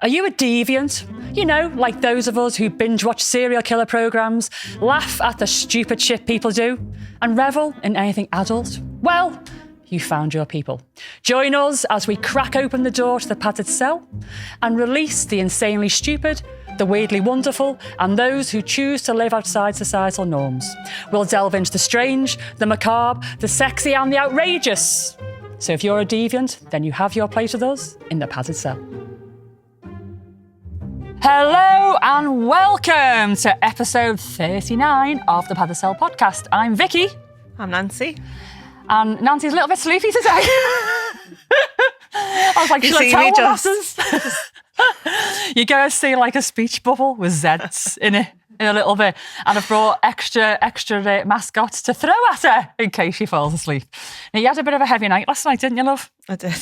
Are you a deviant? You know, like those of us who binge watch serial killer programmes, laugh at the stupid shit people do, and revel in anything adult? Well, you found your people. Join us as we crack open the door to the padded cell and release the insanely stupid, the weirdly wonderful, and those who choose to live outside societal norms. We'll delve into the strange, the macabre, the sexy, and the outrageous. So if you're a deviant, then you have your place with us in the padded cell. Hello and welcome to episode 39 of the Padded Cell podcast. I'm Vicky. I'm Nancy. And Nancy's a little bit sleepy today. I was like, should I tell what happens? You're going to see like a speech bubble with Zeds in it in a little bit. And I've brought extra mascots to throw at her in case she falls asleep. Now, you had a bit of a heavy night last night, didn't you, love? I did.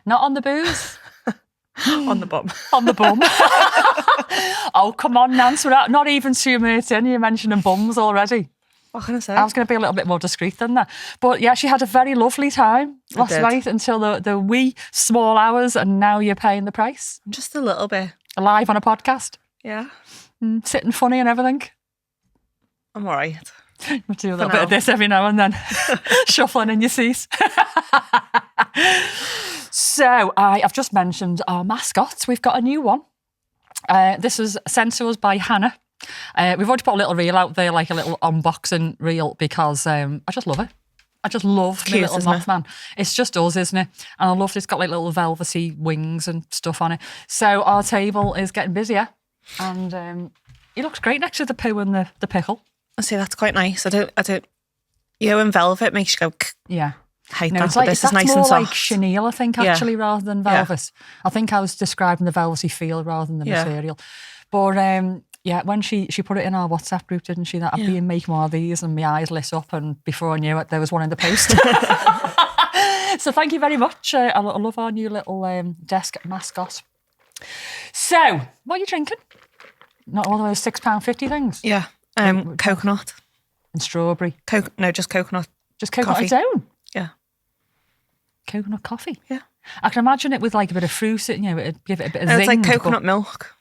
Not on the booze? On the bum. On the bum. Oh, come on, Nance. We're not even 2 minutes in. You're mentioning bums already. What can I say? I was going to be a little bit more discreet than that. But yeah, she had a very lovely time last night until the wee small hours, and now you're paying the price. Just a little bit. Live on a podcast. Yeah. Sitting funny and everything. I'm all right. We'll do a little bit of this every now and then. Shuffling in your seat. So I've just mentioned our mascots. We've got a new one. This was sent to us by Hannah. We've already put a little reel out there, like a little unboxing reel, because I just love it. I just love my little Mothman. It's just us, isn't it? And I love it. It's got like little velvety wings and stuff on it. So our table is getting busier, and he looks great next to the poo and the pickle. I see, that's quite nice. I don't. You know, in velvet makes you go. Yeah. Hate no, that, it's like, but this is nice more and soft. like chenille, I think, actually, rather than velvet. Yeah. I think I was describing the velvety feel rather than the material. But yeah, when she put it in our WhatsApp group, didn't she? That I'd be make more of these, and my eyes lit up, and before I knew it, there was one in the post. So thank you very much. I love our new little desk mascot. So, what are you drinking? Not all those £6.50 things? Yeah. Coconut. And strawberry. No, just coconut. Just coconut coffee. its own? Yeah. Coconut coffee? Yeah. I can imagine it with like a bit of fruit, you know, it'd give it a bit of zing. It's like coconut milk.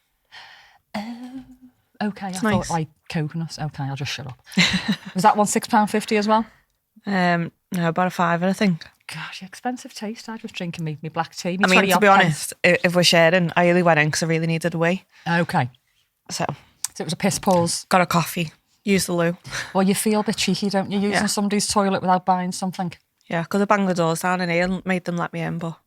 Okay, it's I nice. thought like coconuts. Okay, I'll just shut up. Was that one £6.50 as well? No, about a £5, I think. Gosh, expensive taste. I was drinking me black tea. I mean, to be honest, if we're sharing, I only went in because I really needed a wee. Okay. So it was a piss pause. Got a coffee. Use the loo. Well, you feel a bit cheeky, don't you, using somebody's toilet without buying something? Yeah, because I banged the doors down in here and made them let me in, but...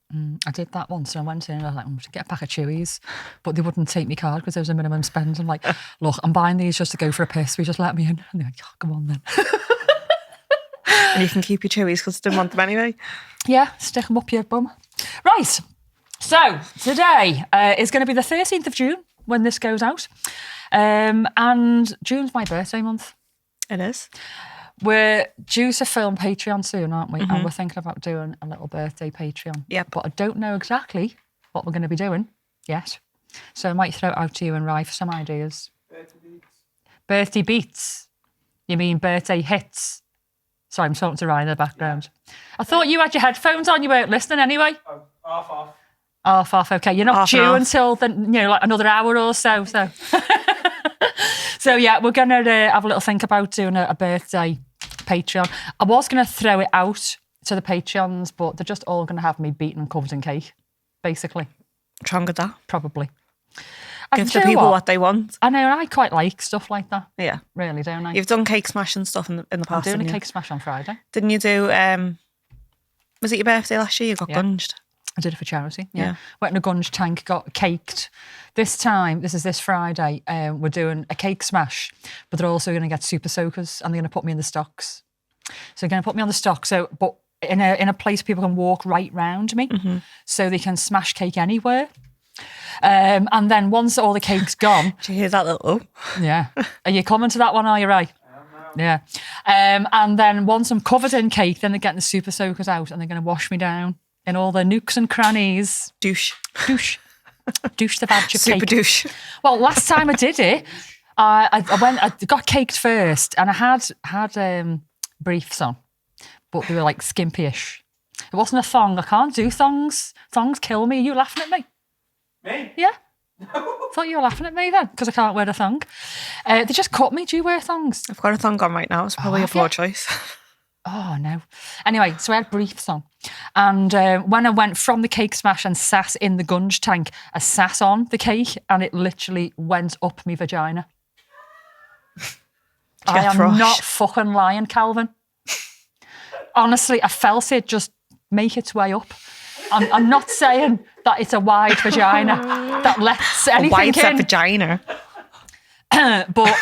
I did that once, and I went in and I was like, I'm going to get a pack of Chewies, but they wouldn't take me card because there was a minimum spend. I'm like, look, I'm buying these just to go for a piss. We just let me in. And they're like, oh, come on then. And you can keep your Chewies because I didn't want them anyway. Yeah, stick them up your bum. Right, so today is going to be the 13th of June when this goes out. And June's my birthday month. It is. We're due to film Patreon soon, aren't we? Mm-hmm. And we're thinking about doing a little birthday Patreon. Yep. But I don't know exactly what we're going to be doing yet. So I might throw it out to you and Rye for some ideas. Birthday beats? You mean birthday hits? Sorry, I'm talking to Rye in the background. I thought you had your headphones on, you weren't listening anyway. Off. Off, okay. You're not half due until like another hour or so. So yeah, we're going to have a little think about doing a birthday Patreon. I was going to throw it out to the Patreons, but they're just all going to have me beaten and covered in cake, basically. Try and get that. Probably. Give the people what they want. I know, I quite like stuff like that. Yeah. Really, don't I? You've done cake smash and stuff in the past. I'm doing a cake smash on Friday. Didn't you do, was it your birthday last year? You got gunged. I did it for charity, yeah. Went in a gunge tank, got caked. This time, this Friday, we're doing a cake smash, but they're also going to get super soakers and they're going to put me in the stocks. So they're going to put me on the stock, but in a place people can walk right round me, so they can smash cake anywhere. And then once all the cake's gone... Did you hear that little... Yeah. Are you coming to that one, are you, Ray? Yeah. And then once I'm covered in cake, then they're getting the super soakers out and they're going to wash me down in all the nooks and crannies. Douche the badge of super cake. douche. Well, last time I did it, I got caked first, and I had briefs on, but they were like skimpy-ish. It wasn't a thong. I can't do thongs. Thongs kill me. Are you laughing at me? Me? Yeah. No. Thought you were laughing at me then, because I can't wear a thong. They just cut me. Do you wear thongs? I've got a thong on right now. It's probably a have you? poor choice. Oh, no. Anyway, so I had briefs on. And when I went from the cake smash and sat in the gunge tank, I sat on the cake and it literally went up my vagina. I am thrush? not fucking lying, Calvin. Honestly, I felt it just make its way up. I'm not saying that it's a wide vagina that lets anything Why is that in. vagina? But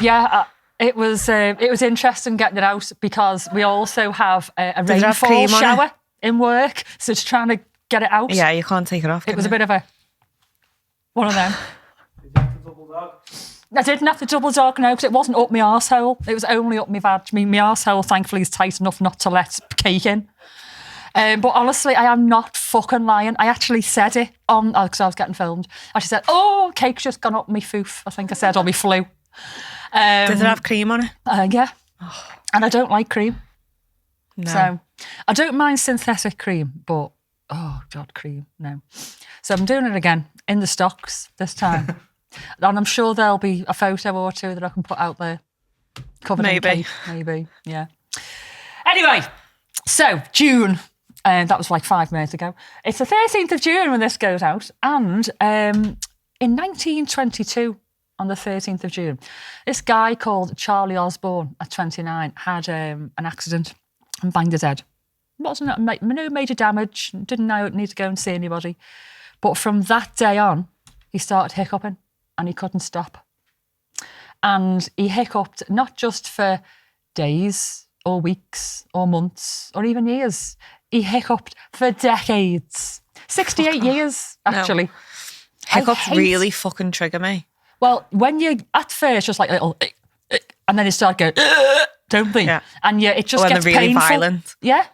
yeah, it was interesting getting it out because we also have a it have rainfall cream on shower in work, so it's trying to get it out. Yeah, you can't take it off. It was a bit of a one of them. Did you have to double dog? I didn't have to double dog, no, because it wasn't up my arsehole. It was only up my vag. My arsehole, thankfully, is tight enough not to let cake in. But honestly, I am not fucking lying. I actually said it on, because I was getting filmed. I just said, oh, cake's just gone up my foof, I think I said, or my flu. Did it have cream on it? Yeah. And I don't like cream. No. So I don't mind synthetic cream, but, oh, God, cream, no. So I'm doing it again in the stocks this time. And I'm sure there'll be a photo or two that I can put out there. Covered in Maybe. cake. Maybe, yeah. Anyway, so June. That was like 5 minutes ago. It's the 13th of June when this goes out. And in 1922, on the 13th of June, this guy called Charlie Osborne at 29 had an accident and banged his head. Wasn't no major damage, didn't need to go and see anybody. But from that day on, he started hiccuping and he couldn't stop. And he hiccuped not just for days or weeks or months or even years. He hiccuped for decades. 68 years, actually. No. Hiccups really fucking trigger me. Well, when you, at first, just like a little, and then you start going, don't they? Yeah. And it just When gets they're really painful. violent. Yeah.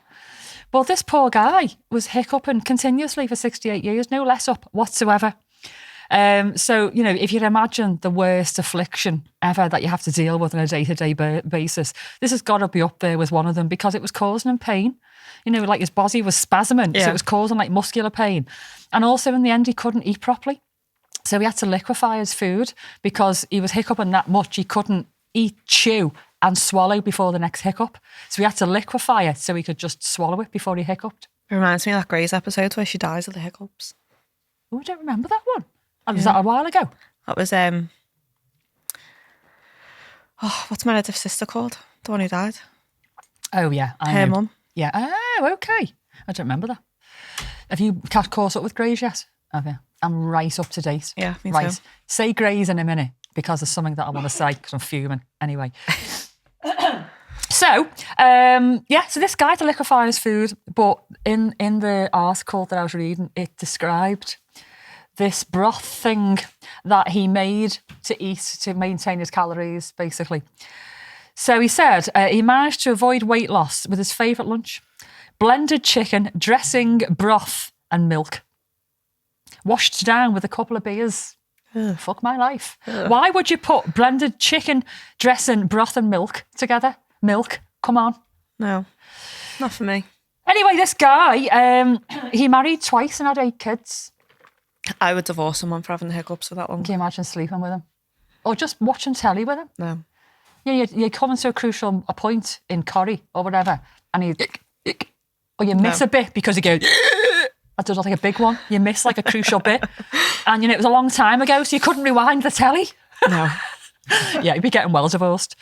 Well, this poor guy was hiccuping continuously for 68 years, no less up whatsoever. So, if you imagine the worst affliction ever that you have to deal with on a day-to-day basis, this has got to be up there with one of them because it was causing him pain. Like his body was spasming, so it was causing like muscular pain. And also in the end, he couldn't eat properly. So he had to liquefy his food because he was hiccuping that much. He couldn't eat, chew and swallow before the next hiccup. So he had to liquefy it so he could just swallow it before he hiccuped. It reminds me of that Grey's episode where she dies of the hiccups. Oh, I don't remember that one. Was that a while ago? That was, what's my relative sister called? The one who died? Oh, yeah. Her mum. Yeah. Oh, okay. I don't remember that. Have you caught up with Grey's yet? Have you? I'm right up to date. Yeah, me right. too. Say Grey's in a minute because there's something that I want to say because I'm fuming. Anyway. So this guy had to liquefy his food, but in the article that I was reading, it described this broth thing that he made to eat to maintain his calories, basically. So he said he managed to avoid weight loss with his favourite lunch: blended chicken, dressing, broth and milk. Washed down with a couple of beers. Ugh. Fuck my life. Ugh. Why would you put blended chicken, dressing, broth and milk together? Milk, come on. No, not for me. Anyway, this guy, he married twice and had 8 kids. I would divorce someone for having the hiccups for that long. Can you imagine sleeping with him? Or just watching telly with him? No. You're coming to a point in Corrie or whatever, and or you miss a bit because you go, I don't know, like a big one. You miss like a crucial bit. And it was a long time ago, so you couldn't rewind the telly. No. Yeah, you'd be getting well divorced.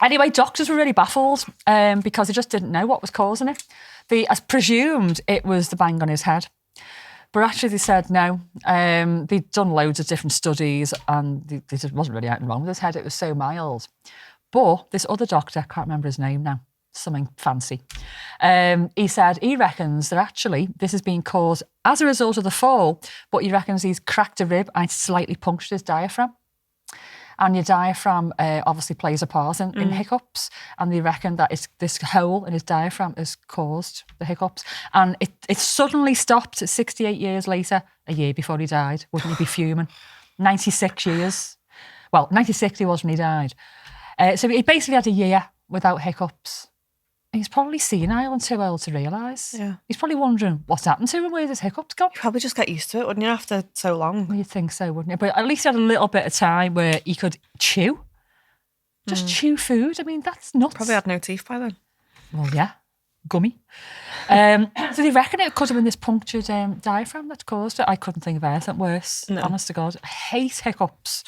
Anyway, doctors were really baffled because they just didn't know what was causing it. They presumed it was the bang on his head. But actually they said no. They'd done loads of different studies and there wasn't really anything wrong with his head. It was so mild. But this other doctor, I can't remember his name now, something fancy. He said he reckons that actually this has been caused as a result of the fall, but he reckons he's cracked a rib and slightly punctured his diaphragm. And your diaphragm obviously plays a part in hiccups. And they reckon that it's this hole in his diaphragm has caused the hiccups. And it suddenly stopped 68 years later, a year before he died. Wouldn't he be fuming? 96 years. Well, 96 he was when he died. So he basically had a year without hiccups He's probably senile and too old to realise. Yeah. He's probably wondering what's happened to him, where's his hiccups gone? You probably just get used to it, wouldn't you, after so long? Well, you'd think so, wouldn't you? But at least he had a little bit of time where he could chew. Just chew food. I mean, that's nuts. Probably had no teeth by then. Well, yeah. Gummy. So they reckon it could have been this punctured diaphragm that caused it. I couldn't think of anything worse. No. Honest to God. I hate hiccups.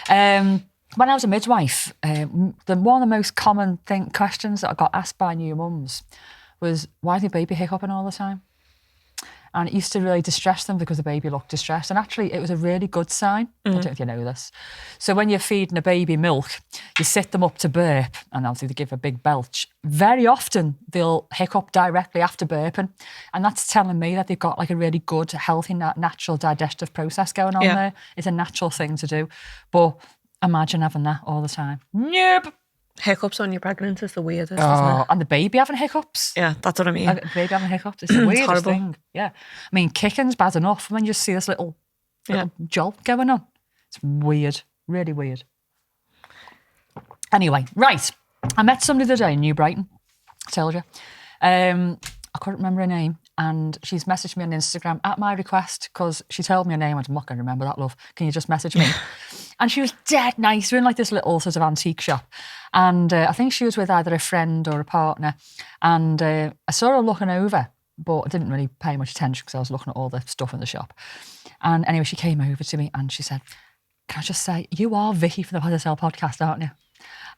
When I was a midwife, one of the most common questions that I got asked by new mums was, why is your baby hiccuping all the time? And it used to really distress them because the baby looked distressed. And actually, it was a really good sign. I don't know if you know this. So when you're feeding a baby milk, you sit them up to burp, and obviously they give a big belch. Very often, they'll hiccup directly after burping. And that's telling me that they've got like a really good, healthy, natural digestive process going on there. It's a natural thing to do. But imagine having that all the time. Nope. Hiccups when you're pregnant is the weirdest, isn't it? And the baby having hiccups. Yeah, that's what I mean. The baby having hiccups. It's the weirdest horrible. thing. Yeah. I mean, kicking's bad enough when you just see this little jolt going on. It's weird. Really weird. Anyway, right. I met somebody the other day in New Brighton. I told you. I couldn't remember her name. And she's messaged me on Instagram at my request because she told me her name. I'm not going to remember that, love. Can you just message me? And she was dead nice. We're in like this little sort of antique shop. And I think she was with either a friend or a partner. And I saw her looking over, but I didn't really pay much attention because I was looking at all the stuff in the shop. And anyway, she came over to me and she said, can I just say, you are Vicky from the Pod Sell podcast, aren't you?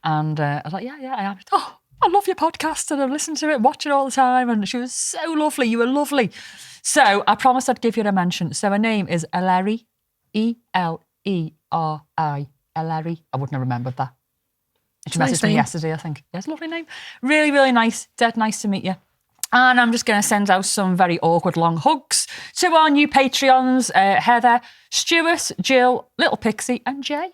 And I was like, yeah, I am. Oh, I love your podcast and I listen to it, watch it all the time. And she was so lovely. You were lovely. So I promised I'd give you a mention. So her name is Eleri, Eleri. Eleri. I wouldn't have remembered that. She messaged me yesterday, I think. Yeah, it's a lovely name. Really, really nice. Dead nice to meet you. And I'm just going to send out some very awkward long hugs to our new Patreons, Heather, Stuart, Jill, Little Pixie and Jay.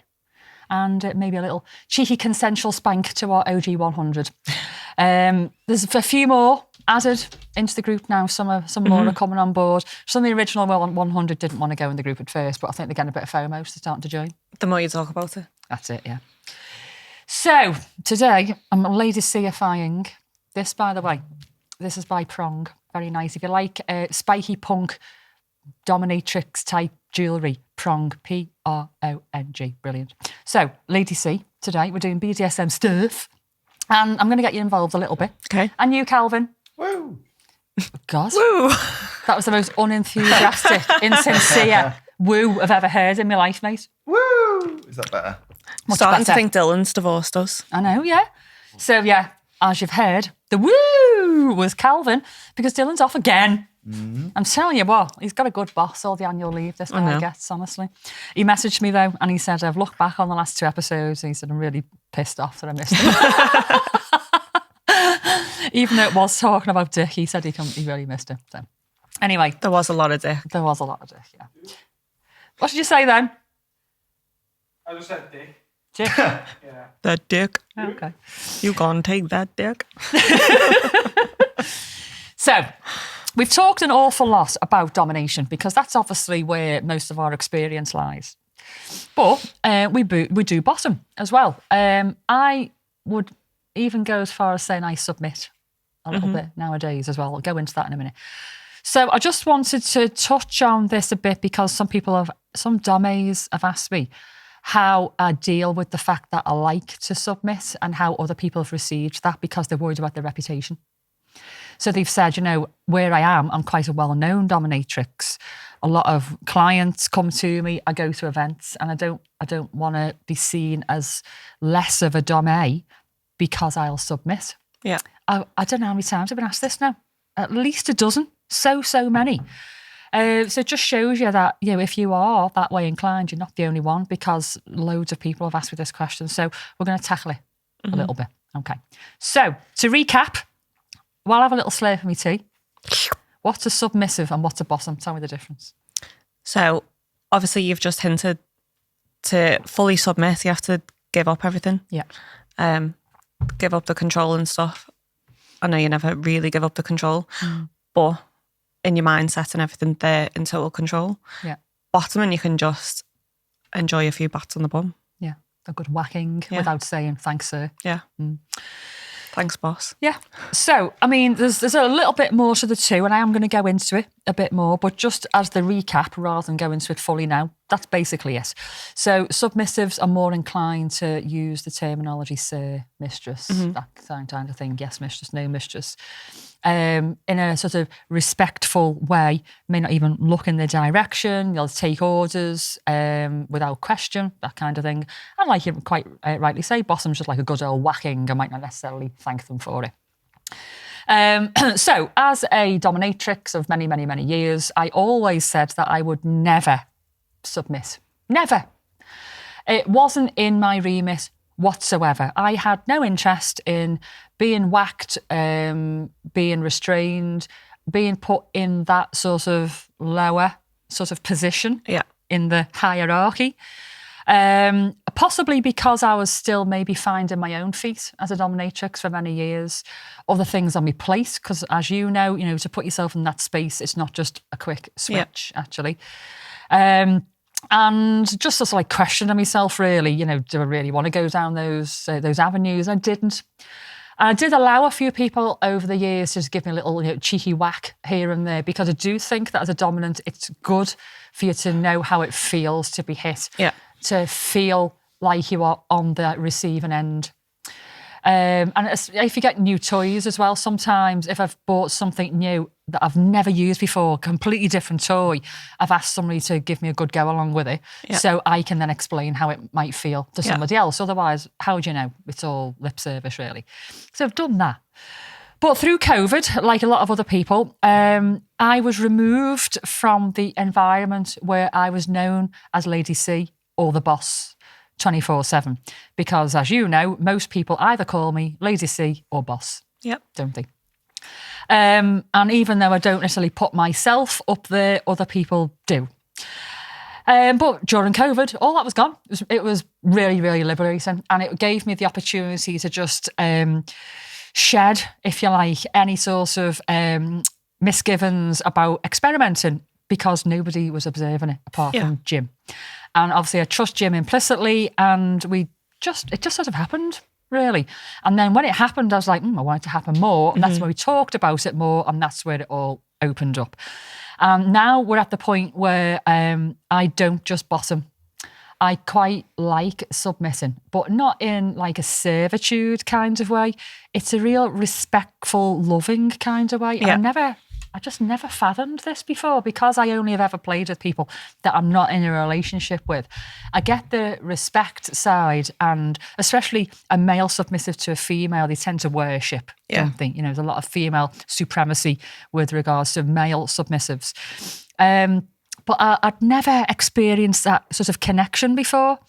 And maybe a little cheeky consensual spank to our OG 100. There's a few more added into the group now. Some more are coming on board. Some of the original 100 didn't want to go in the group at first, but I think they're getting a bit of FOMO, so they're starting to join. The more you talk about it. That's it, yeah. So, today, I'm lady-seifying. This, by the way, this is by Prong. Very nice. If you like spiky punk dominatrix type jewellery, Prong, Prong. Brilliant. So, Lady C, today we're doing BDSM stuff. And I'm going to get you involved a little bit. Okay. And you, Calvin. Woo! God. Woo! That was the most unenthusiastic, insincere woo I've ever heard in my life, mate. Woo! Is that better? Much Starting better. to think Dylan's divorced us. I know, yeah. So, yeah, as you've heard, the woo was Calvin because Dylan's off again. I'm telling you what, he's got a good boss, all the annual leave this guy gets, honestly. He messaged me though, and he said, I've looked back on the last 2 episodes, and he said, I'm really pissed off that I missed him. Even though it was talking about Dick, he said he really missed him. So, anyway. There was a lot of Dick. There was a lot of Dick, yeah. What did you say then? I just said dick. Dick? Yeah. That Dick. Oh, okay. You gonna take that Dick? So, we've talked an awful lot about domination because that's obviously where most of our experience lies. But we do bottom as well. I would even go as far as saying I submit a little bit nowadays as well. I'll go into that in a minute. So I just wanted to touch on this a bit because some dommies have asked me how I deal with the fact that I like to submit and how other people have received that because they're worried about their reputation. So they've said, where I am, I'm quite a well-known dominatrix. A lot of clients come to me. I go to events, and I don't want to be seen as less of a dom because I'll submit. Yeah. I don't know how many times I've been asked this now. At least a dozen. So many. So it just shows you that, if you are that way inclined, you're not the only one because loads of people have asked me this question. So we're going to tackle it a little bit. Okay. So to recap, while I have a little slurp of my tea, what's a submissive and what's a bottom? Tell me the difference. So obviously you've just hinted to fully submit, you have to give up everything. Yeah. Give up the control and stuff. I know you never really give up the control, but in your mindset and everything, they're in total control. Yeah. Bottoming, you can just enjoy a few bats on the bum. Yeah. A good whacking without saying, thanks, sir. Yeah. Thanks, boss. Yeah. So, I mean, there's a little bit more to the two, and I am going to go into it a bit more, but just as the recap, rather than go into it fully now, that's basically it. So, submissives are more inclined to use the terminology sir, mistress, that kind of thing. Yes, mistress, no, mistress. In a sort of respectful way, may not even look in their direction. They'll take orders without question, that kind of thing. And like you quite rightly say, bossom's just like a good old whacking. I might not necessarily thank them for it. So, as a dominatrix of many, many, many years, I always said that I would never submit. Never. It wasn't in my remit whatsoever. I had no interest in being whacked, being restrained, being put in that sort of lower sort of position in the hierarchy. Possibly because I was still maybe finding my own feet as a dominatrix for many years. Other things on my plate, because as you know, to put yourself in that space, it's not just a quick switch, actually. And just sort of like questioning myself, really, do I really want to go down those avenues? I didn't. And I did allow a few people over the years to just give me a little cheeky whack here and there, because I do think that as a dominant, it's good for you to know how it feels to be hit, to feel like you are on the receiving end. And if you get new toys as well, sometimes if I've bought something new that I've never used before, completely different toy, I've asked somebody to give me a good go along with it, so I can then explain how it might feel to somebody else. Otherwise, how would you know? It's all lip service, really. So I've done that. But through COVID, like a lot of other people, I was removed from the environment where I was known as Lady C or the boss 24/7. Because as you know, most people either call me Lady C or boss, don't they? And even though I don't necessarily put myself up there, other people do. But during COVID, all that was gone. It was really, really liberating. And it gave me the opportunity to just shed, if you like, any sort of misgivings about experimenting, because nobody was observing it apart from Jim. And obviously I trust Jim implicitly, and it just sort of happened, really. And then when it happened, I was like, I want it to happen more. And that's when we talked about it more, and that's where it all opened up. Now we're at the point where I don't just bottom. I quite like submitting, but not in like a servitude kind of way. It's a real respectful, loving kind of way. I just never fathomed this before, because I only have ever played with people that I'm not in a relationship with. I get the respect side, and especially a male submissive to a female, they tend to worship, don't they? There's a lot of female supremacy with regards to male submissives. But I'd never experienced that sort of connection before.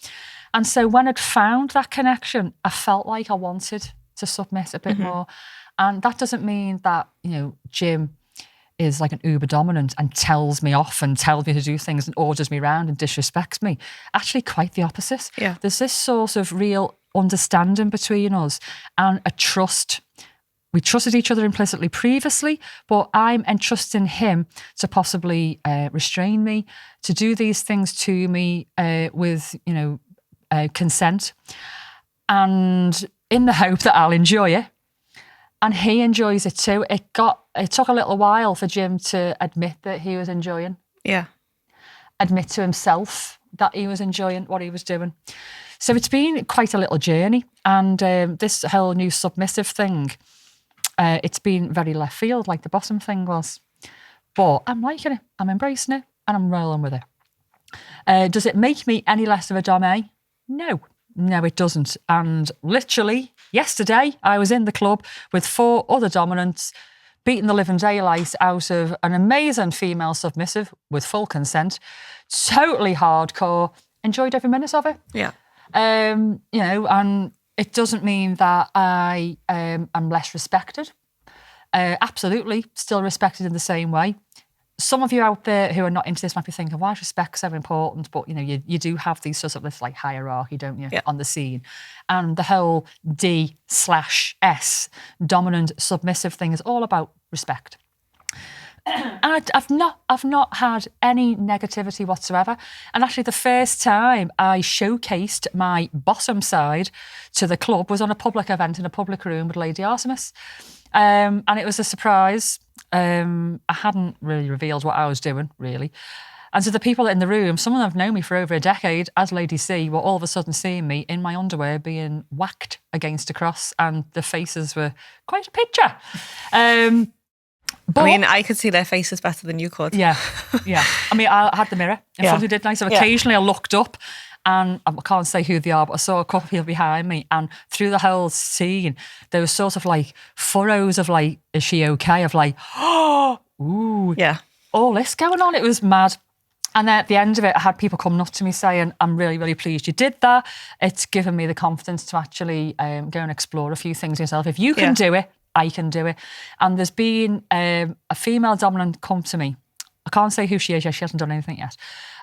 And so when I'd found that connection, I felt like I wanted to submit a bit more. And that doesn't mean that, Jim is like an uber dominant and tells me off and tells me to do things and orders me around and disrespects me. Actually, quite the opposite. There's this sort of real understanding between us and a trust. We trusted each other implicitly previously, but I'm entrusting him to possibly restrain me, to do these things to me with, consent, and in the hope that I'll enjoy it. And he enjoys it too. It took a little while for Jim to admit that he was enjoying. Admit to himself that he was enjoying what he was doing. So it's been quite a little journey. And this whole new submissive thing, it's been very left field, like the bottom thing was. But I'm liking it. I'm embracing it, and I'm rolling with it. Does it make me any less of a dom-a? No, it doesn't. And literally yesterday, I was in the club with 4 other dominants, beating the living daylight out of an amazing female submissive with full consent, totally hardcore, enjoyed every minute of it. And it doesn't mean that I am less respected. Absolutely, still respected in the same way. Some of you out there who are not into this might be thinking, why is respect so important? But, you do have these sorts of this like hierarchy, don't you, on the scene. And the whole D/S, dominant, submissive thing is all about respect. And I've not had any negativity whatsoever. And actually, the first time I showcased my bottom side to the club was on a public event in a public room with Lady Artemis. And it was a surprise. I hadn't really revealed what I was doing, really. And so the people in the room, some of them have known me for over a decade as Lady C, were all of a sudden seeing me in my underwear being whacked against a cross, and the faces were quite a picture. But, I mean, I could see their faces better than you could. Yeah. I mean, I had the mirror in front of me, didn't I? So occasionally I looked up, and I can't say who they are, but I saw a couple of people behind me, and through the whole scene, there was sort of like furrows of like, is she okay? Of like, oh, ooh. Yeah. All this going on. It was mad. And then at the end of it, I had people coming up to me saying, I'm really, really pleased you did that. It's given me the confidence to actually go and explore a few things yourself. If you can do it, I can do it. And there's been a female dominant come to me. I can't say who she is yet. She hasn't done anything yet.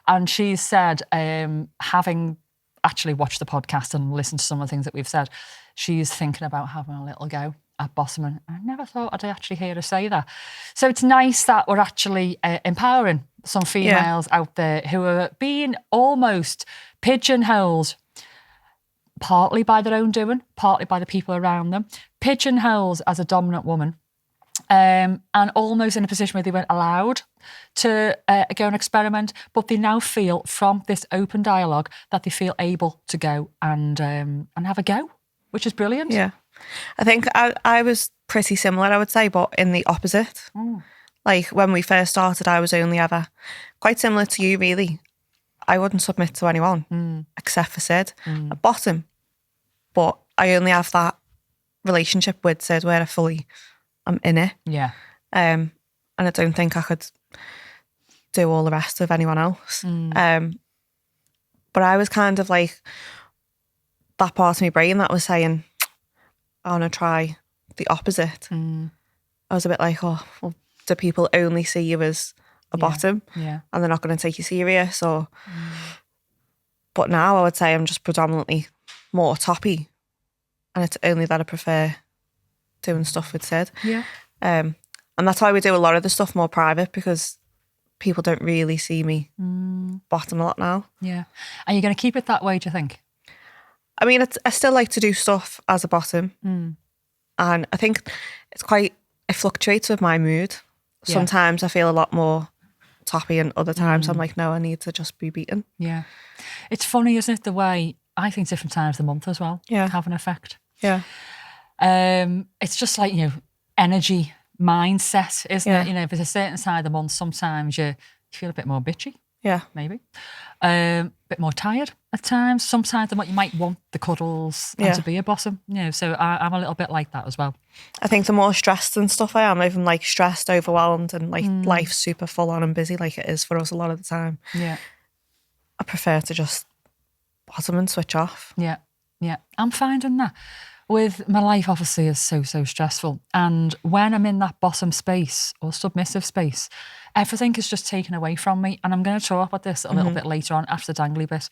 And she said, having actually watched the podcast and listened to some of the things that we've said, she's thinking about having a little go at Bottoming. I never thought I'd actually hear her say that. So it's nice that we're actually empowering some females out there who are being almost pigeonholed, partly by their own doing, partly by the people around them, pigeonholed as a dominant woman, and almost in a position where they weren't allowed to go and experiment, but they now feel from this open dialogue that they feel able to go and have a go, which is brilliant. Yeah. I think I was pretty similar, I would say, but in the opposite. Like when we first started, I was only ever quite similar to you, really. I wouldn't submit to anyone except for Sid at bottom. But I only have that relationship with Sid where I'm in it. Yeah. And I don't think I could do all the rest of anyone else. But I was kind of like that part of my brain that was saying, I want to try the opposite. I was a bit like, oh, well, do people only see you as a bottom? Yeah. And they're not going to take you serious? Or, but now I would say I'm just predominantly more toppy. And it's only that I prefer doing stuff with Sid. Yeah. And that's why we do a lot of the stuff more private, because people don't really see me bottom a lot now. Yeah. Are you going to keep it that way, do you think? I mean, I still like to do stuff as a bottom. And I think it fluctuates with my mood. Yeah. Sometimes I feel a lot more toppy, and other times I'm like, no, I need to just be beaten. Yeah. It's funny, isn't it, the way, I think different times of the month as well have an effect. Yeah. It's just like, energy mindset, isn't it? If there's a certain side of the month, sometimes you feel a bit more bitchy. Yeah. Maybe. A bit more tired at times. Sometimes you might want the cuddles and to be a bottom. So I'm a little bit like that as well. I think the more stressed and stuff I am, even like stressed, overwhelmed, and like life's super full on and busy like it is for us a lot of the time. Yeah. I prefer to just bottom and switch off. Yeah. I'm finding that. With my life, obviously, is so stressful. And when I'm in that bottom space or submissive space, everything is just taken away from me. And I'm going to talk about this a little bit later on after the dangly bit.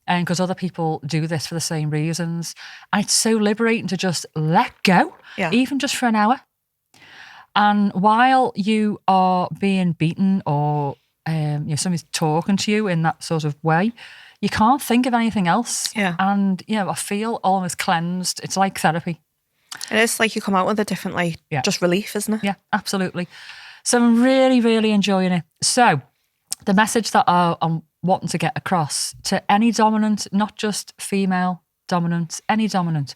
And because other people do this for the same reasons. And it's so liberating to just let go, even just for an hour. And while you are being beaten or somebody's talking to you in that sort of way, you can't think of anything else. Yeah. And, I feel almost cleansed. It's like therapy. It is like you come out with a different, just relief, isn't it? Yeah, absolutely. So I'm really, really enjoying it. So the message that I'm wanting to get across to any dominant, not just female dominant, any dominant,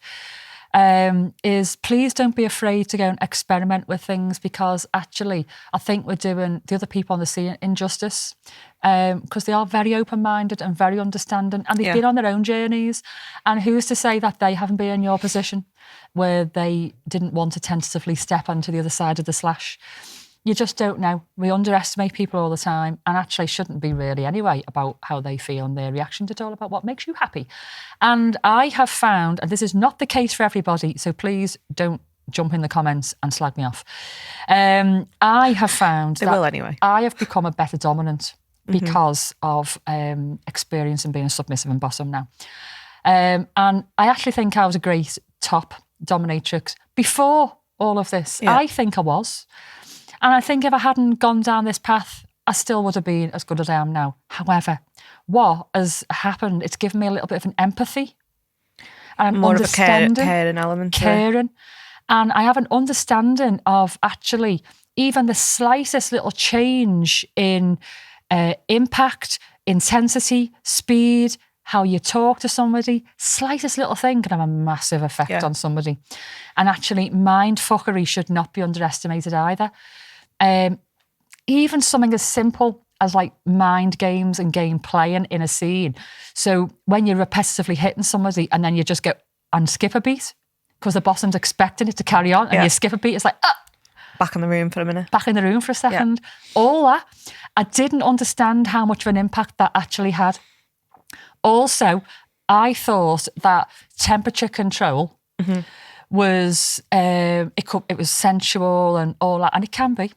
is please don't be afraid to go and experiment with things, because actually I think we're doing the other people on the scene injustice, because they are very open-minded and very understanding, and they've been on their own journeys. And who's to say that they haven't been in your position where they didn't want to tentatively step onto the other side of the slash? You just don't know. We underestimate people all the time, and actually shouldn't be really anyway, about how they feel and their reactions. It's all about what makes you happy. And I have found, and this is not the case for everybody, so please don't jump in the comments and slag me off. I have found They will anyway. I have become a better dominant because of experience and being a submissive and bottom now. And I actually think I was a great top dominatrix before all of this. I think I was. And I think if I hadn't gone down this path, I still would have been as good as I am now. However, what has happened, it's given me a little bit of an empathy. And More of a caring element. Caring. And I have an understanding of actually even the slightest little change in impact, intensity, speed, how you talk to somebody, slightest little thing can have a massive effect on somebody. And actually, mindfuckery should not be underestimated either. Even something as simple as like mind games and game playing in a scene. So when you're repetitively hitting somebody and then you just go and skip a beat because the boss isn't expecting it to carry on and you skip a beat, it's like, back in the room for a minute. Back in the room for a second. All that. I didn't understand how much of an impact that actually had. Also, I thought that temperature control was it was sensual and all that, and it can be.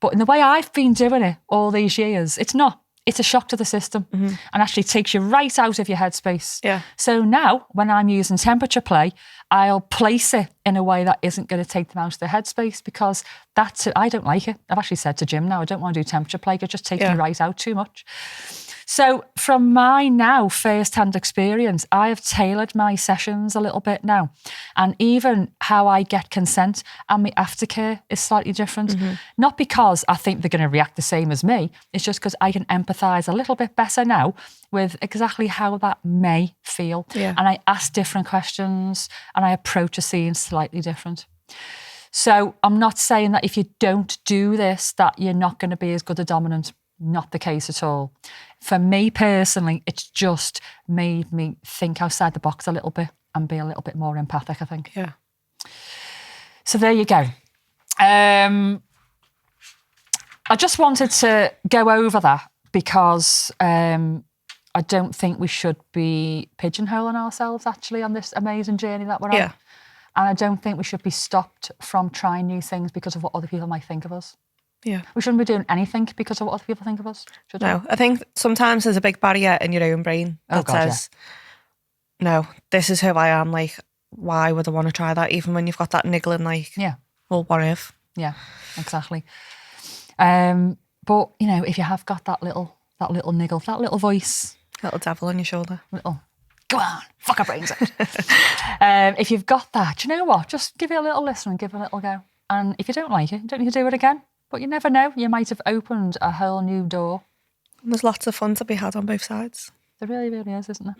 But in the way I've been doing it all these years, it's not. It's a shock to the system and actually takes you right out of your headspace. Yeah. So now, when I'm using temperature play, I'll place it in a way that isn't going to take them out of their headspace because I don't like it. I've actually said to Jim now, I don't want to do temperature play. It just takes me right out too much. So from my now first-hand experience, I have tailored my sessions a little bit now. And even how I get consent and my aftercare is slightly different. Not because I think they're going to react the same as me. It's just because I can empathise a little bit better now with exactly how that may feel. Yeah. And I ask different questions and I approach a scene slightly different. So I'm not saying that if you don't do this, that you're not going to be as good a dominant. Not the case at all. For me personally, it's just made me think outside the box a little bit and be a little bit more empathic, I think. Yeah. So there you go. I just wanted to go over that because I don't think we should be pigeonholing ourselves actually on this amazing journey that we're on. Yeah. And I don't think we should be stopped from trying new things because of what other people might think of us. Yeah. We shouldn't be doing anything because of what other people think of us. Should No, I think sometimes there's a big barrier in your own brain that says, no, this is who I am. Like, why would I want to try that? Even when you've got that niggling, like, well, what if? Yeah, exactly. But, you know, if you have got that little niggle, that little voice. Little devil on your shoulder. Little, go on, fuck our brains out. If you've got that, do you know what? Just give it a little listen and give it a little go. And if you don't like it, you don't need to do it again. But you never know, you might have opened a whole new door. And there's lots of fun to be had on both sides. There really, really is, isn't there?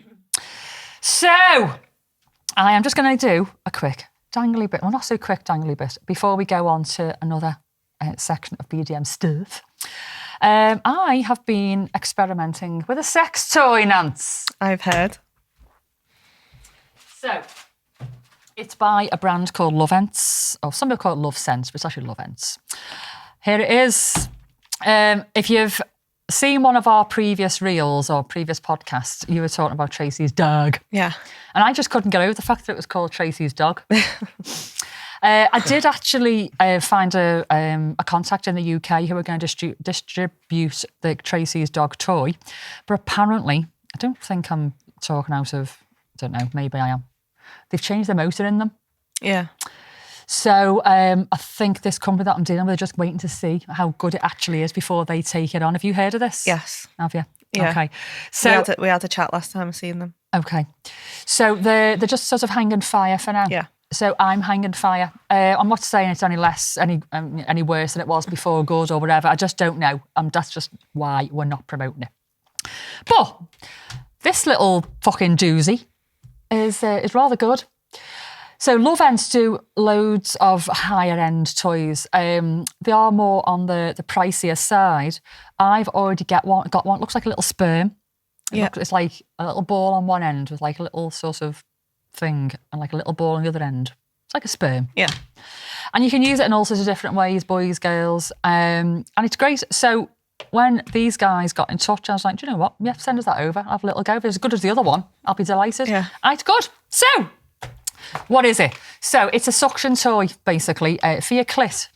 So, I am just going to do a quick dangly bit, well, not so quick dangly bit, before we go on to another section of BDM stuff. I have been experimenting with a sex toy, Nance. I've heard. So, it's by a brand called Lovents, or some people call it Love Sense, but it's actually Lovents. Here it is. If you've seen one of our previous reels or previous podcasts, you were talking about Tracy's dog. Yeah. And I just couldn't get over the fact that it was called Tracy's dog. I did actually find a contact in the UK who were going to distribute the Tracy's dog toy. But apparently, I don't think I'm talking out of, I don't know, maybe I am. They've changed the motor in them. Yeah. So I think this company that I'm dealing with are just waiting to see how good it actually is before they take it on. Have you heard of this? Yes. Have you? Yeah. Okay. So we had a chat last time seeing them. Okay. So they're just sort of hanging fire for now. Yeah. So I'm hanging fire. I'm not saying it's any less, any worse than it was before, good or whatever. I just don't know. That's just why we're not promoting it. But this little fucking doozy is rather good. So Lovents do loads of higher end toys. They are more on the pricier side. I've already got one. It looks like a little sperm. It's like a little ball on one end with like a little sort of thing and like a little ball on the other end. It's like a sperm. Yeah. And you can use it in all sorts of different ways, boys, girls. And it's great. So when these guys got in touch, I was like, do you know what? Yeah, send us that over. I'll have a little go. If it's as good as the other one, I'll be delighted. Yeah. And it's good. So, what is it? So, it's a suction toy, basically, for your clit.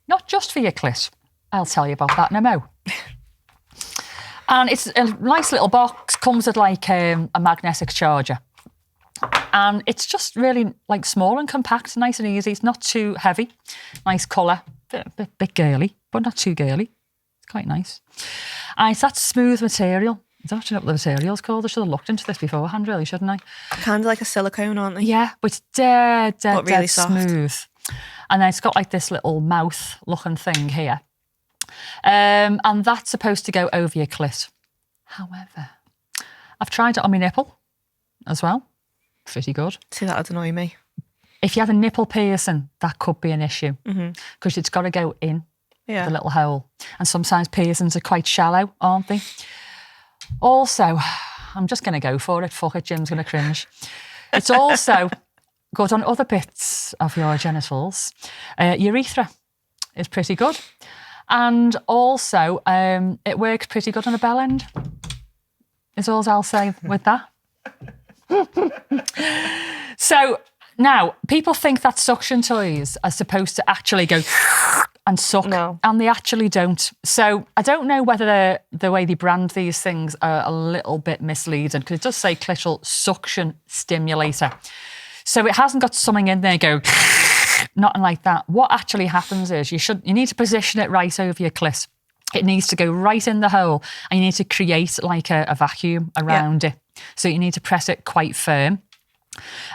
Not just for your clit. I'll tell you about that in a mo. And it's a nice little box, comes with like a magnetic charger. And it's just really like small and compact, nice and easy. It's not too heavy. Nice colour. bit girly, but not too girly. It's quite nice. And it's that smooth material. I don't actually know what the material's called. I should have looked into this beforehand, really, shouldn't I? Kind of like a silicone, aren't they? Yeah, but it's dead really soft. smooth. And then it's got like this little mouth-looking thing here. And that's supposed to go over your clit. However, I've tried it on my nipple as well. Pretty good. See, that would annoy me. If you had a nipple piercing, that could be an issue because it's got to go in Yeah. the little hole. And sometimes piercings are quite shallow, aren't they? Also, I'm just going to go for it. Fuck it, Jim's going to cringe. It's also good on other bits of your genitals. Urethra is pretty good. And also, it works pretty good on a bell end. Is all I'll say with that. So now, people think that suction toys are supposed to actually go and suck, and they actually don't. So I don't know whether the way they brand these things are a little bit misleading, because it does say clitoral suction stimulator. So it hasn't got something in there go, nothing like that. What actually happens is you need to position it right over your clit. It needs to go right in the hole, and you need to create like a vacuum around it. So you need to press it quite firm.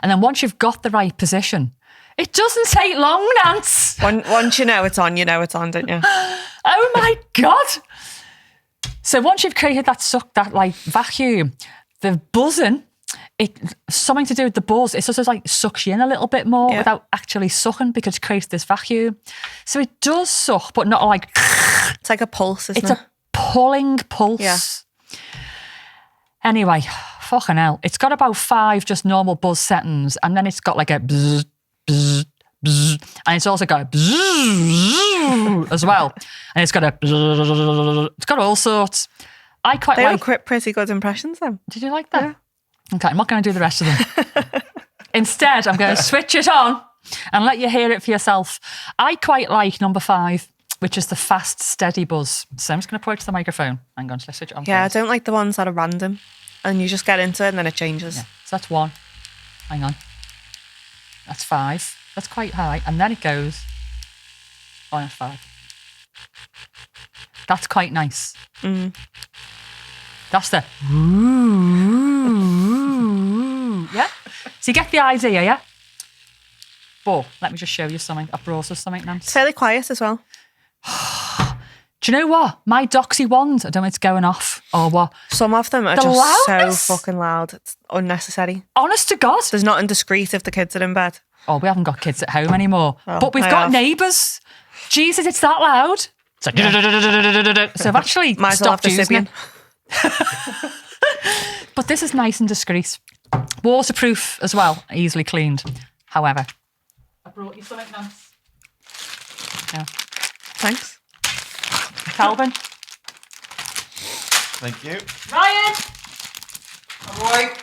And then once you've got the right position, it doesn't take long, Nance. Once you know it's on, don't you? Oh my God. So once you've created that like vacuum, the buzzing, something to do with the buzz, it sort of like sucks you in a little bit more without actually sucking, because it creates this vacuum. So it does suck, but not like... It's like a pulse, isn't it? It's a pulling pulse. Yeah. Anyway, fucking hell. It's got about 5 just normal buzz settings, and then it's got like a bzz, bzz, bzz, and it's also got a bzz as well. And it's got a bzz, it's got all sorts. I quite like... They were pretty good impressions then. Did you like that? Yeah. Okay, I'm not going to do the rest of them. Instead, I'm going to switch it on and let you hear it for yourself. I quite like number 5, which is the fast, steady buzz. So I'm just going to put it to the microphone. Hang on, let's switch it on. Yeah, please. I don't like the ones that are random and you just get into it and then it changes. Yeah. So that's 1. Hang on. That's 5. That's quite high. And then it goes... Oh, that's 5. That's quite nice. That's the... Yeah? So you get the idea, yeah? But let me just show you something. I brought us something, Nance. It's fairly quiet as well. Do you know what? My Doxy wand, I don't know if it's going off or what. Some of them are just so fucking loud. It's unnecessary. Honest to God. There's nothing discreet if the kids are in bed. Oh, we haven't got kids at home anymore. But we've got neighbours. Jesus, it's that loud. It's like, so I've actually stopped using it. But this is nice and discreet. Waterproof as well, easily cleaned. However, I brought you something nice. Yeah. Thanks. Calvin. Thank you. Ryan! All right.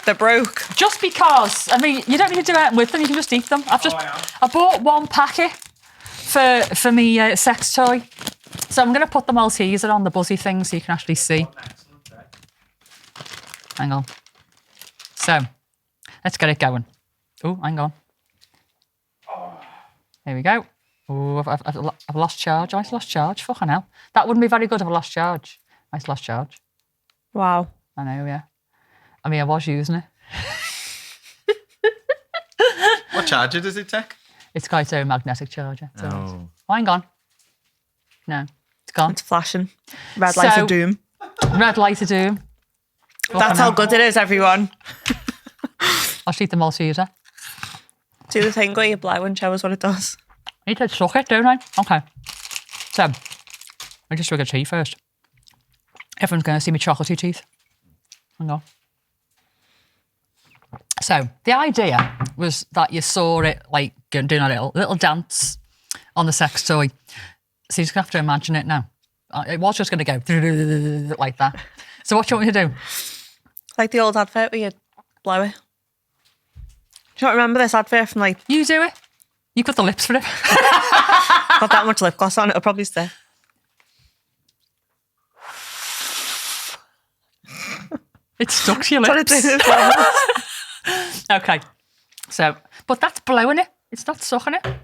They're broke. Just because, I mean, you don't need to do anything with them, you can just eat them. I bought 1 packet for me sex toy. So I'm going to put the Malteser on the buzzy thing so you can actually see. Hang on. So, let's get it going. Oh, hang on. Here we go. Oh, I've lost charge. I lost charge. Fucking hell. That wouldn't be very good if I lost charge. I lost charge. Wow. I know, yeah. I mean, I was using it. What charger does it take? It's got its own magnetic charger. So Oh. hang on. No, it's gone. It's flashing. Red light of doom. Red light of doom. That's how good it is, everyone. I'll eat the Malteser. Do the thing where you blow and show us what it does. I need to suck it, don't I? Okay. So, I just drink a tea first. Everyone's going to see me chocolatey teeth. Hang on. So, the idea was that you saw it like doing a little dance on the sex toy. So, you're just going to have to imagine it now. It was just going to go like that. So, what do you want me to do? Like the old advert where you blow it. Do you not remember this advert from like... You do it. You got the lips for it. Got that much lip gloss on, it'll probably stay. It stuck to your lips. That's what it is. Okay. So, but that's blowing it. It's not sucking it. Can't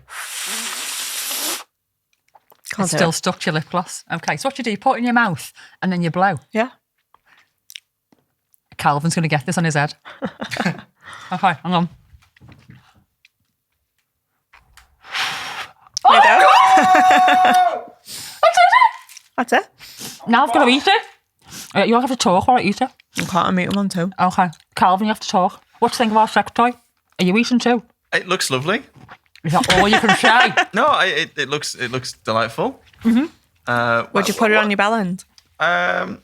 It's do still it. stuck to your lip gloss. Okay, so what you do, you put it in your mouth and then you blow. Yeah. Calvin's going to get this on his head. Okay, hang on. There you go. That's it. Now I've got to eat it. You don't have to talk while I eat it. I can't I'm eating one too. Okay, Calvin, you have to talk. What do you think of our sex toy? Are you eating too? It looks lovely. Is that all you can say? No, it looks delightful. Would you put it on your bellend? I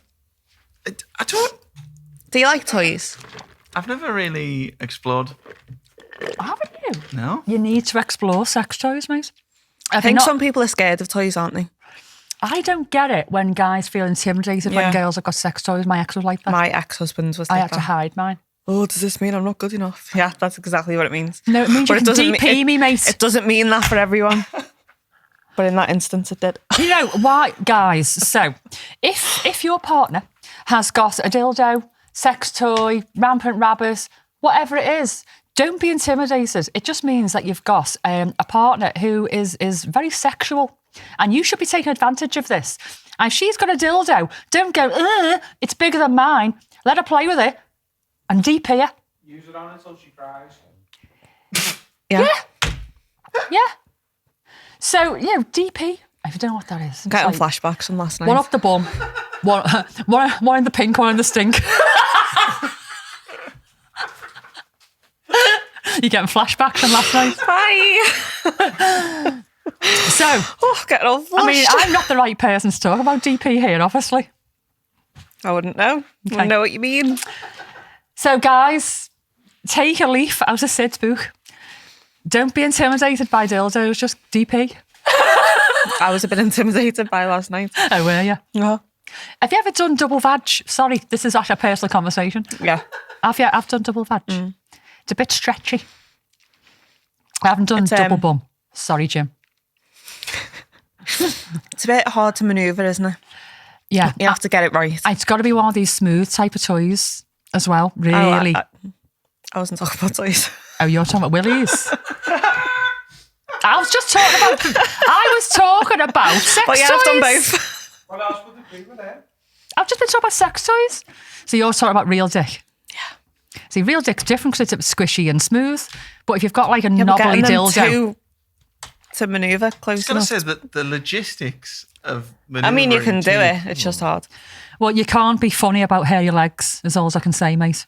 don't. Do you like toys? I've never really explored. Haven't you? No. You need to explore sex toys, mate. I think some people are scared of toys, aren't they? I don't get it when guys feel intimidated when Yeah. girls have got sex toys. My ex was like that. My ex-husband was I like had to that. hide mine. Oh, does this mean I'm not good enough? Yeah, that's exactly what it means. No, it means you But can doesn't DP me, mate. It doesn't mean that for everyone. But in that instance, it did. You know why, guys? So, if your partner has got a dildo, sex toy, rampant rabbit, whatever it is, don't be intimidated. It just means that you've got a partner who is very sexual, and you should be taking advantage of this. And if she's got a dildo, don't go, it's bigger than mine. Let her play with it and DP her. Use it on until she cries. Yeah. Yeah. So, DP. If you don't know what that is. It's Getting like flashbacks from last night. one up the bum, one in the pink, one in the stink. You're getting flashbacks from last night. Hi. So, Oh, getting all flushed. I mean, I'm not the right person to talk about DP here, obviously. I wouldn't know. Okay. Wouldn't know what you mean. So, guys, take a leaf out of Sid's book. Don't be intimidated by dildos, just DP. I was a bit intimidated by last night. Oh, were you? Yeah. Have you ever done double vag? Sorry, this is actually a personal conversation. Yeah. I've done double vag. It's a bit stretchy. I haven't done It's, double bum. Sorry, Jim. It's a bit hard to manoeuvre, isn't it? Yeah. You have to get it right. It's got to be one of these smooth type of toys as well, really. I wasn't talking about toys. Oh, you're talking about willies? I was just talking about... I was talking about sex But yeah, toys. I've done both. What else would it be with it? I've just been talking about sex toys. So you're talking about real dick. Yeah. See, real dick's different because it's squishy and smooth. But if you've got like a Yeah, but knobbly getting them dildo... to manoeuvre I was close going to enough. say that the logistics of I mean, you can do manoeuvring it. It's just hard. Well, you can't be funny about hairy legs, is all I can say, mate.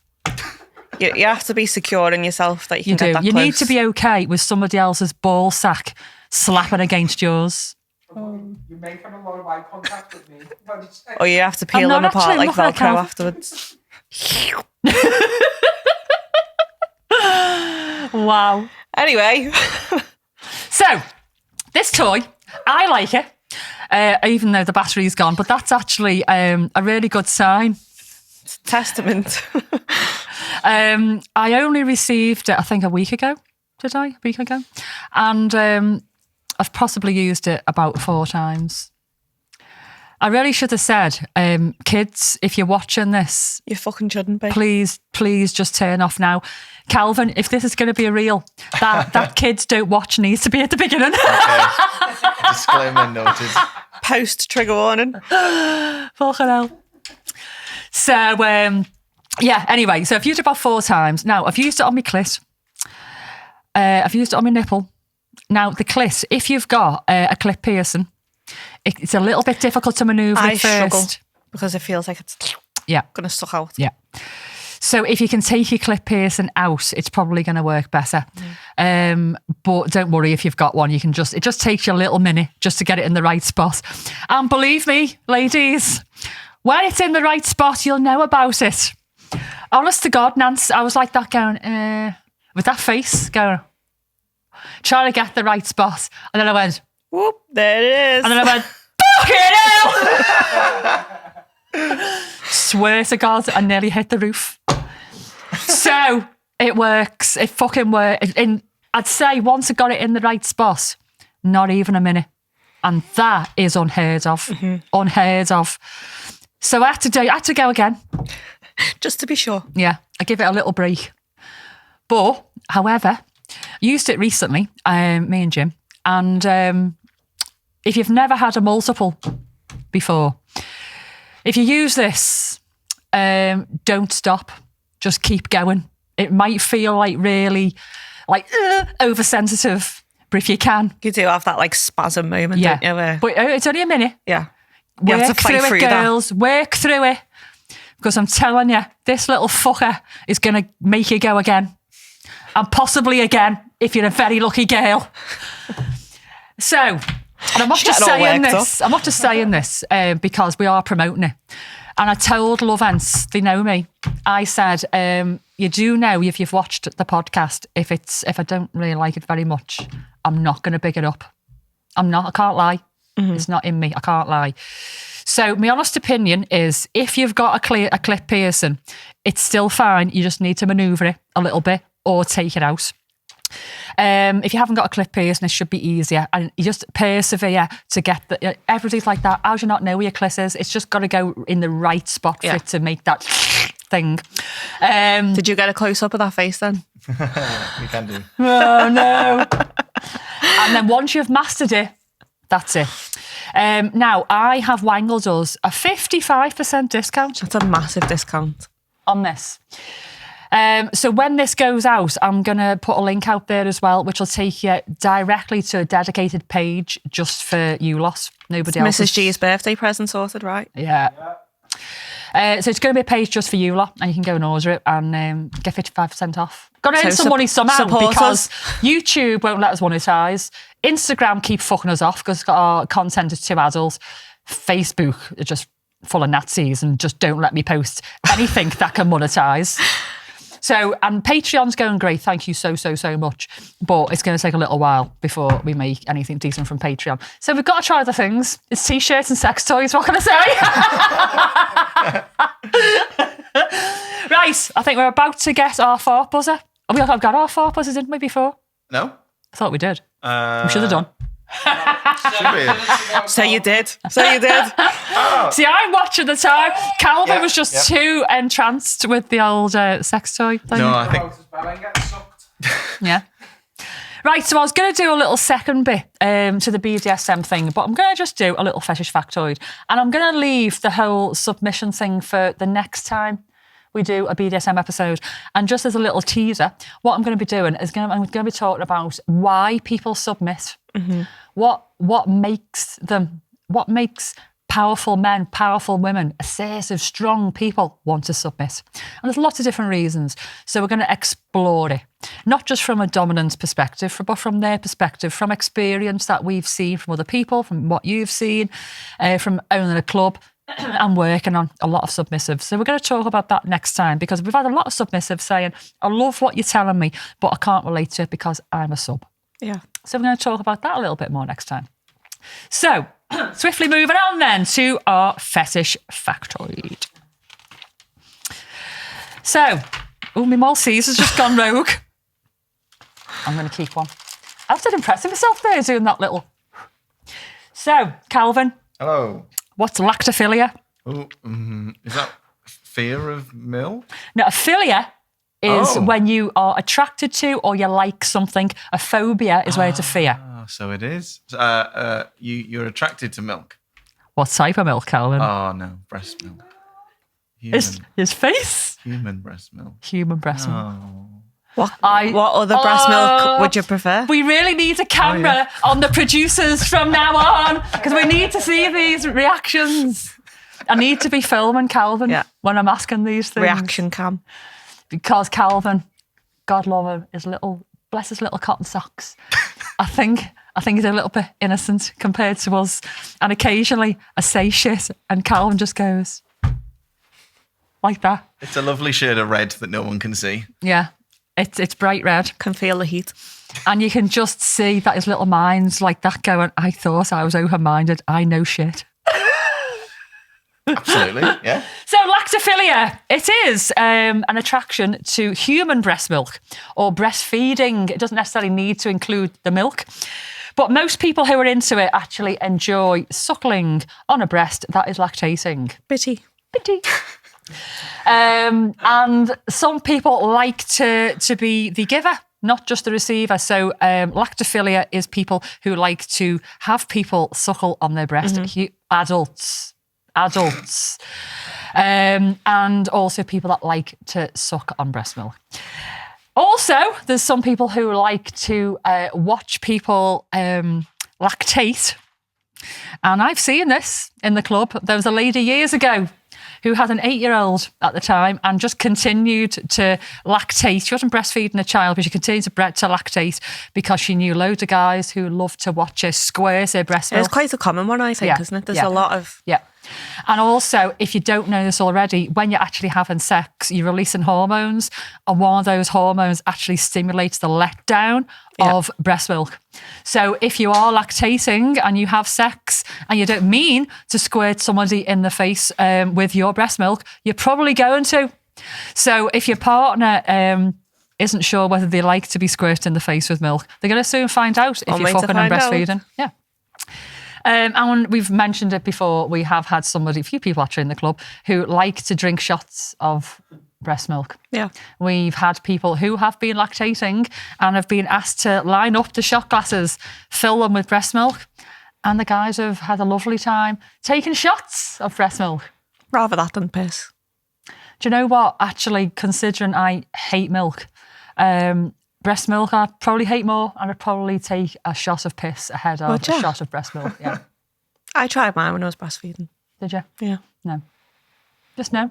You have to be secure in yourself that you can You get do. that You close. need to be okay with somebody else's ball sack slapping against yours. You're making a lot of eye contact with me. What did you say? Or you have to peel not them apart actually like looking at Velcro Calvin. afterwards. Wow. Anyway, So, this toy, I like it, even though the battery's gone, but that's actually a really good sign. testament. I only received it, I think, a week ago. Did I? A week ago? And I've possibly used it about 4 times. I really should have said, kids, if you're watching this, You fucking shouldn't be. please just turn off now. Calvin, if this is going to be a reel, that kids don't watch needs to be at the beginning. Disclaimer noted. Post trigger warning. Fucking hell. So, yeah, anyway, so I've used it about 4 times. Now, I've used it on my clit. I've used it on my nipple. Now, the clit, if you've got a clit piercing, it's a little bit difficult to manoeuvre I at struggle first. because it feels like it's Yeah, going to suck out. yeah. So if you can take your clit piercing out, it's probably going to work better. But don't worry if you've got one. It just takes you a little minute just to get it in the right spot. And believe me, ladies, when it's in the right spot, you'll know about it. Honest to God, Nance, I was like that going, with that face going, trying to get the right spot. And then I went, Whoop, there it is. and then I went, fucking hell! Swear to God, I nearly hit the roof. So it works. It fucking works. And I'd say once I got it in the right spot, not even a minute. And that is unheard of. Unheard of. So I had to go again. Just to be sure. Yeah, I give it a little break. But, however, Used it recently, me and Jim. And if you've never had a multiple before, if you use this, don't stop. Just keep going. It might feel like really oversensitive, but if you can. You do have that like spasm moment, don't you? But it's only a minute. Yeah. You have to fight through it, girls. Work through it. Because I'm telling you, this little fucker is going to make you go again. And possibly again, if you're a very lucky girl. So, and I'm not just saying this. I'm not just saying this because we are promoting it. And I told Lovence, they know me. I said, you do know if you've watched the podcast, if I don't really like it very much, I'm not going to big it up. I'm not. I can't lie. It's not in me. I can't lie. So my honest opinion is, if you've got a clip piercing, it's still fine. You just need to manoeuvre it a little bit or take it out. If you haven't got a clip piercing, it should be easier, and you just persevere to get the. Everybody's like that. How do you not know where your clit is? It's just got to go in the right spot for it to make that thing. Did you get a close up of that face then? We can do. Oh no! And then once you've mastered it, that's it. Now I have wangled us a 55% discount. That's a massive discount on this. So when this goes out, I'm going to put a link out there as well, which will take you directly to a dedicated page just for you lot. Nobody else. Mrs. G's birthday present sorted, right? Yeah. So it's going to be a page just for you lot, and you can go and order it and get 55% off. Got to earn some money somehow, because YouTube won't let us monetize. Instagram keep fucking us off because our content is too adult. Facebook are just full of Nazis and just don't let me post anything that can monetize. So, and Patreon's going great. Thank you so much. But it's going to take a little while before we make anything decent from Patreon. So we've got to try other things. It's t-shirts and sex toys. What can I say? Right. I think we're about to get our fart buzzer. We got our fart buzzer, didn't we, before? No. I thought we did. We should have done. So you did. Oh. See, I'm watching the time. Calvin was just too entranced with the old sex toy thing. No, I think. Yeah. Right, so I was going to do a little second bit to the BDSM thing, but I'm going to just do a little fetish factoid. And I'm going to leave the whole submission thing for the next time we do a BDSM episode. And just as a little teaser, what I'm going to be doing is I'm going to be talking about why people submit. Mm-hmm. What makes powerful men, powerful women, assertive, strong people want to submit. And there's lots of different reasons. So we're going to explore it, not just from a dominance perspective, but from their perspective, from experience that we've seen from other people, from what you've seen, from owning a club and working on a lot of submissives. So we're going to talk about that next time, because we've had a lot of submissives saying, I love what you're telling me, but I can't relate to it because I'm a sub. Yeah. So we're going to talk about that a little bit more next time. So, swiftly moving on then to our fetish factoid. So, my Maltese has just gone rogue. I'm going to keep one. I've done impressive myself there doing that little. So, Calvin. Hello. What's lactophilia? Oh, is that fear of milk? No, a philia is when you are attracted to or you like something. A phobia is where it's a fear. So it is. You're attracted to milk. What type of milk, Calvin? Oh no, breast milk. His face? Human breast milk. Human breast milk. What other breast milk would you prefer? We really need a camera on the producers from now on, because we need to see these reactions. I need to be filming Calvin when I'm asking these things. Reaction cam. Because Calvin, God love him, bless his little cotton socks. I think he's a little bit innocent compared to us. And occasionally I say shit and Calvin just goes like that. It's a lovely shade of red that no one can see. Yeah, it's bright red. Can feel the heat. And you can just see that his little mind's like that going, I thought I was open-minded. I know shit. Absolutely, yeah. So lactophilia, it is an attraction to human breast milk or breastfeeding. It doesn't necessarily need to include the milk. But most people who are into it actually enjoy suckling on a breast that is lactating. Bitty. And some people like to be the giver not just the receiver. So lactophilia is people who like to have people suckle on their breast. Adults. And also people that like to suck on breast milk. Also, there's some people who like to watch people lactate. And I've seen this in the club. There was a lady years ago who had an 8-year-old at the time and just continued to lactate. She wasn't breastfeeding a child, but she continued to lactate because she knew loads of guys who loved to watch her squirt her breast milk. It's quite a common one, I think, isn't it? There's a lot of... Yeah. And also, if you don't know this already, when you're actually having sex, you're releasing hormones, and one of those hormones actually stimulates the letdown of breast milk. So if you are lactating and you have sex and you don't mean to squirt somebody in the face with your breast milk, you're probably going to. So if your partner isn't sure whether they like to be squirted in the face with milk, they're going to soon find out if you're fucking and breastfeeding. Yeah. And we've mentioned it before, we have had a few people actually in the club who like to drink shots of breast milk. Yeah. We've had people who have been lactating and have been asked to line up the shot glasses, fill them with breast milk, and the guys have had a lovely time taking shots of breast milk. Rather that than piss. Do you know what? Actually, considering I hate milk, breast milk I probably hate more, and I'd probably take a shot of piss ahead of a shot of breast milk. Yeah. I tried mine when I was breastfeeding. Did you? Yeah. No. Just no.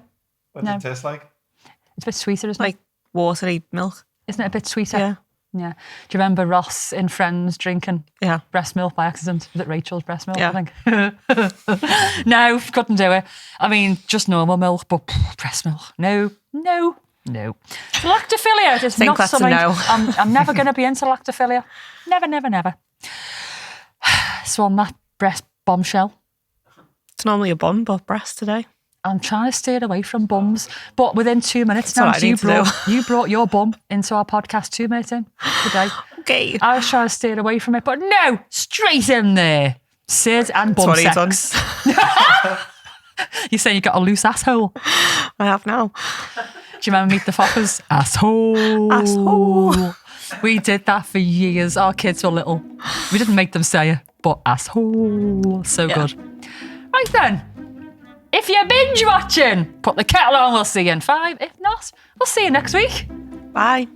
What does it taste like? It's a bit sweeter, isn't like it? Watery milk. Isn't it a bit sweeter? Yeah. Yeah. Do you remember Ross in Friends drinking breast milk by accident? Was it Rachel's breast milk, I think? No, couldn't do it. I mean, just normal milk, but breast milk. No. Lactophilia is not something... I'm never going to be into lactophilia. Never. So on that breast bombshell. It's normally a bum, but breast today. I'm trying to steer away from bums. But within 2 minutes now, you brought your bum into our podcast 2 minutes in today. Okay. I was trying to steer away from it, but no, straight in there. Sid and bum sex. You're saying you got a loose asshole? I have now. Do you remember Meet the Fockers? Asshole. We did that for years. Our kids were little. We didn't make them say it, but asshole. So good. Right then. If you're binge watching, put the kettle on. We'll see you in 5. If not, we'll see you next week. Bye.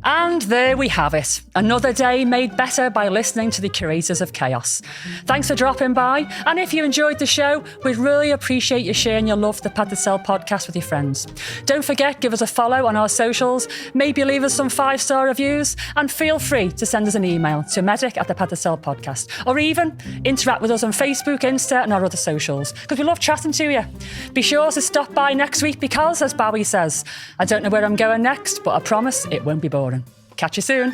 And there we have it. Another day made better by listening to the Curators of Chaos. Thanks for dropping by. And if you enjoyed the show, we'd really appreciate you sharing your love for the Pad to Sell podcast with your friends. Don't forget, give us a follow on our socials, maybe leave us some 5-star reviews, and feel free to send us an email to medic@the podcast, or even interact with us on Facebook, Insta, and our other socials, because we love chatting to you. Be sure to stop by next week because, as Bowie says, I don't know where I'm going next, but I promise it won't be boring. Catch you soon.